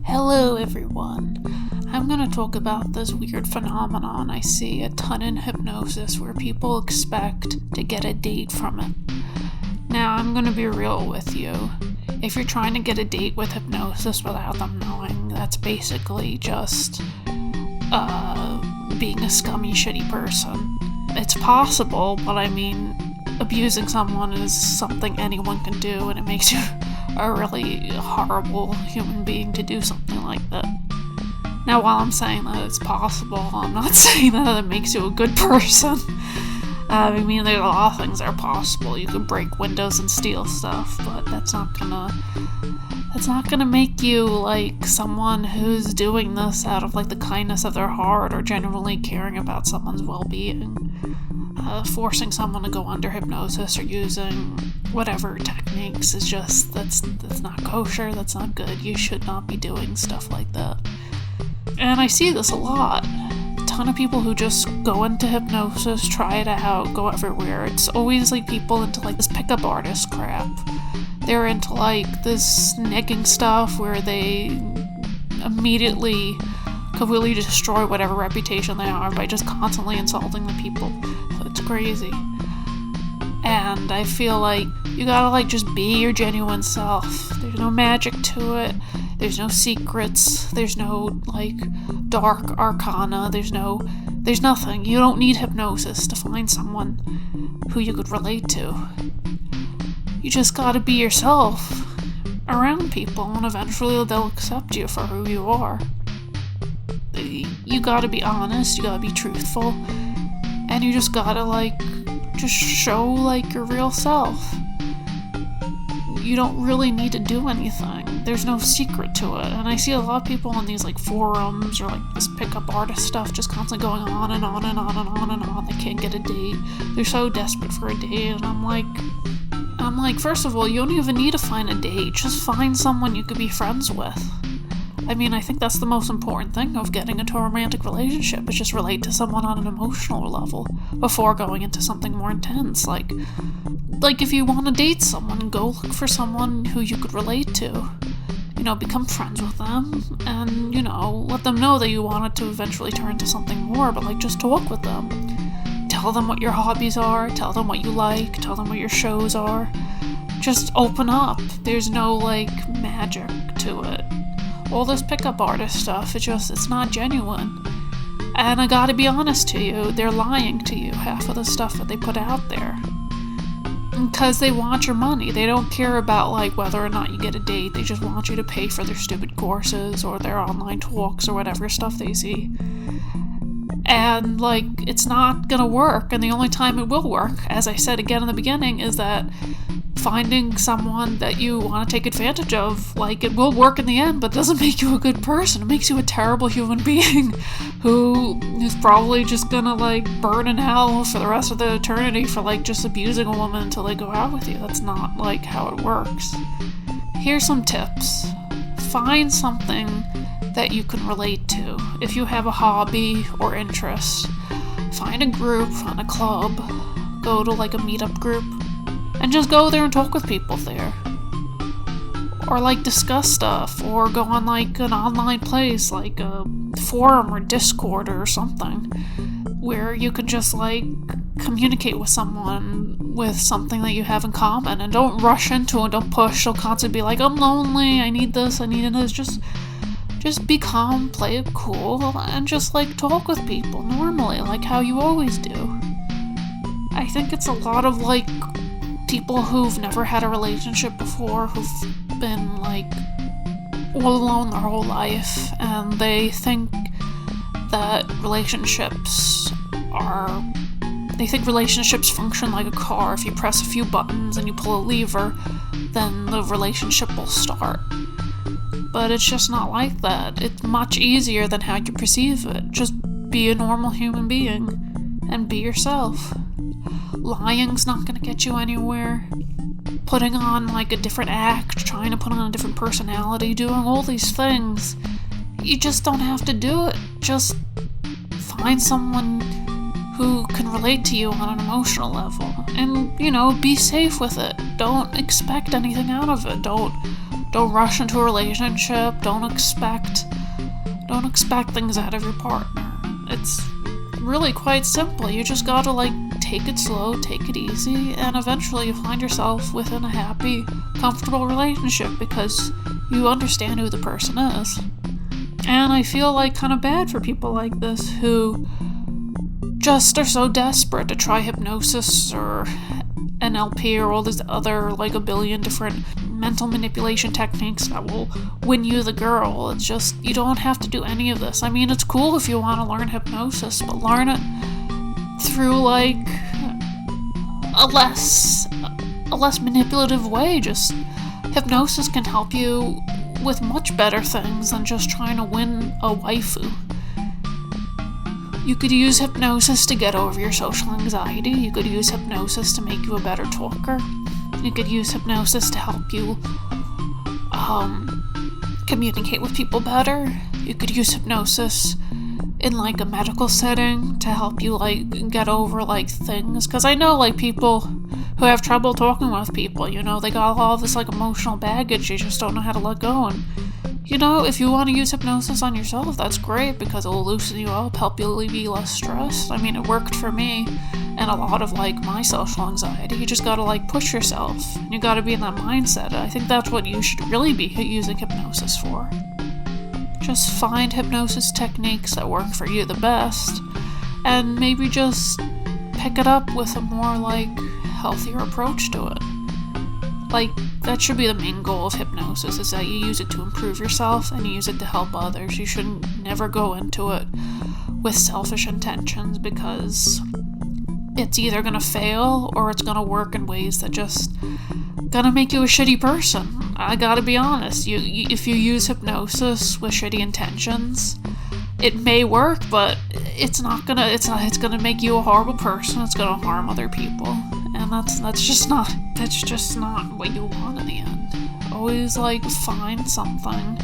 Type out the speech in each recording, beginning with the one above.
Hello everyone. I'm going to talk about this weird phenomenon I see a ton in hypnosis where people expect to get a date from it. Now, I'm going to be real with you. If you're trying to get a date with hypnosis without them knowing, that's basically just being a scummy, shitty person. It's possible, but I mean, abusing someone is something anyone can do, and it makes you a really horrible human being to do something like that. Now, while I'm saying that it's possible, I'm not saying that it makes you a good person. I mean, there's a lot of things that are possible. You could break windows and steal stuff, but that's not gonna make you like someone who's doing this out of like the kindness of their heart or genuinely caring about someone's well-being. Forcing someone to go under hypnosis or using whatever techniques is just, that's not kosher, that's not good. You should not be doing stuff like that. And I see this a lot. A ton of people who just go into hypnosis, try it out, go everywhere. It's always like people into like this pickup artist crap. They're into like this negging stuff where they immediately completely destroy whatever reputation they are by just constantly insulting the people. It's crazy. And I feel like you gotta like just be your genuine self. There's no magic to it. There's no secrets. There's no like dark arcana. There's nothing. You don't need hypnosis to find someone who you could relate to. You just gotta be yourself around people, and eventually they'll accept you for who you are. You gotta be honest, you gotta be truthful, and you just gotta just show your real self. You don't really need to do anything. There's no secret to it. And I see a lot of people on these forums or this pickup artist stuff just constantly going on and on and on and on and on. They can't get a date. They're so desperate for a date, and I'm like, first of all, you don't even need to find a date. Just find someone you could be friends with. I mean, I think that's the most important thing of getting into a romantic relationship, is just relate to someone on an emotional level before going into something more intense. Like if you want to date someone, go look for someone who you could relate to. Become friends with them, and, let them know that you want it to eventually turn into something more, but just talk with them. Tell them what your hobbies are, tell them what you like, tell them what your shows are. Just open up. There's no, magic to it. All this pickup artist stuff, it's not genuine. And I gotta be honest to you, they're lying to you, half of the stuff that they put out there. Because they want your money. They don't care about, whether or not you get a date. They just want you to pay for their stupid courses or their online talks or whatever stuff they see. And, it's not gonna work, and the only time it will work, as I said again in the beginning, is that finding someone that you want to take advantage of, it will work in the end, but doesn't make you a good person. It makes you a terrible human being who is probably just gonna, burn in hell for the rest of the eternity for, just abusing a woman until they go out with you. That's not, how it works. Here's some tips. Find something that you can relate to. If you have a hobby or interest, find a group, find a club, go to, a meetup group, and just go there and talk with people there. Or, discuss stuff, or go on, an online place, a forum or Discord or something, where you can just, communicate with someone with something that you have in common, and don't rush into it, don't push, don't constantly be I'm lonely, I need this, I need this, just be calm, play it cool, and just, talk with people normally, how you always do. I think it's a lot of, people who've never had a relationship before, who've been, all alone their whole life, and they think that relationships function like a car. If you press a few buttons and you pull a lever, then the relationship will start. But it's just not like that. It's much easier than how you perceive it. Just be a normal human being and be yourself. Lying's not gonna get you anywhere. Putting on a different act, trying to put on a different personality, doing all these things, you just don't have to do it. Just find someone who can relate to you on an emotional level, and be safe with it. Don't expect anything out of it. Don't Don't rush into a relationship. Don't expect things out of your partner. It's really quite simple. You just gotta take it slow, take it easy, and eventually you find yourself within a happy, comfortable relationship because you understand who the person is. And I feel kind of bad for people like this who just are so desperate to try hypnosis or NLP or all these other a billion different mental manipulation techniques that will win you the girl. It's just, you don't have to do any of this. I mean, it's cool if you want to learn hypnosis, but learn it through a less manipulative way. Just hypnosis can help you with much better things than just trying to win a waifu. You could use hypnosis to get over your social anxiety. You could use hypnosis to make you a better talker. You could use hypnosis to help you communicate with people better. You could use hypnosis in a medical setting to help you get over things. Because I know people who have trouble talking with people, they got all this emotional baggage they just don't know how to let go. And if you want to use hypnosis on yourself, that's great because it will loosen you up, help you be less stressed. I mean, it worked for me and a lot of my social anxiety. You just gotta push yourself. You gotta be in that mindset. I think that's what you should really be using hypnosis for. Just find hypnosis techniques that work for you the best, and maybe just pick it up with a more healthier approach to it. That should be the main goal of hypnosis, is that you use it to improve yourself and you use it to help others. You should never go into it with selfish intentions, because it's either gonna fail or it's gonna work in ways that just gonna make you a shitty person. I gotta be honest. If you use hypnosis with shitty intentions, it may work, but it's gonna make you a horrible person. It's gonna harm other people, and that's just not what you want in the end. Always find something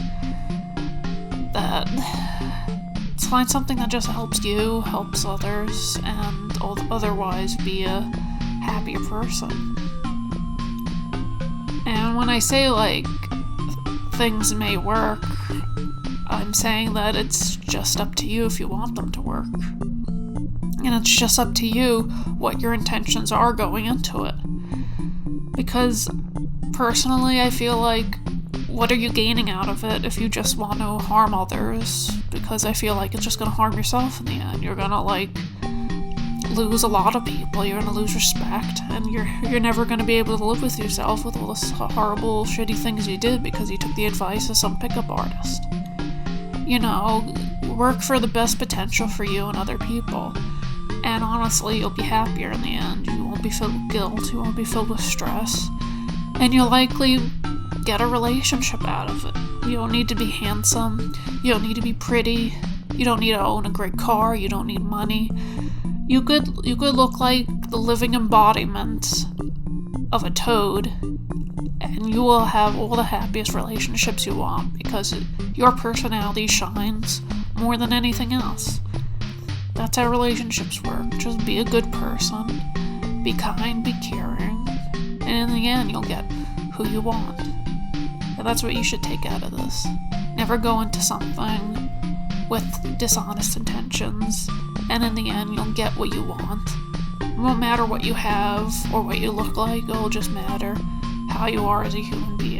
that just helps you, helps others, and otherwise be a happier person. And when I say things may work, I'm saying that it's just up to you if you want them to work. And it's just up to you what your intentions are going into it. Because personally, I feel what are you gaining out of it if you just want to harm others? Because I feel it's just going to harm yourself in the end. You're going to lose a lot of people. You're going to lose respect, and you're never going to be able to live with yourself with all the horrible, shitty things you did because you took the advice of some pickup artist. Work for the best potential for you and other people. And honestly, you'll be happier in the end. You won't be filled with guilt. You won't be filled with stress. And you'll likely get a relationship out of it. You don't need to be handsome. You don't need to be pretty. You don't need to own a great car. You don't need money. You could look like the living embodiment of a toad, and you will have all the happiest relationships you want because your personality shines more than anything else. That's how relationships work. Just be a good person, be kind, be caring, and in the end, you'll get who you want. And that's what you should take out of this. Never go into something with dishonest intentions, and in the end, you'll get what you want. It won't matter what you have or what you look like, it'll just matter how you are as a human being.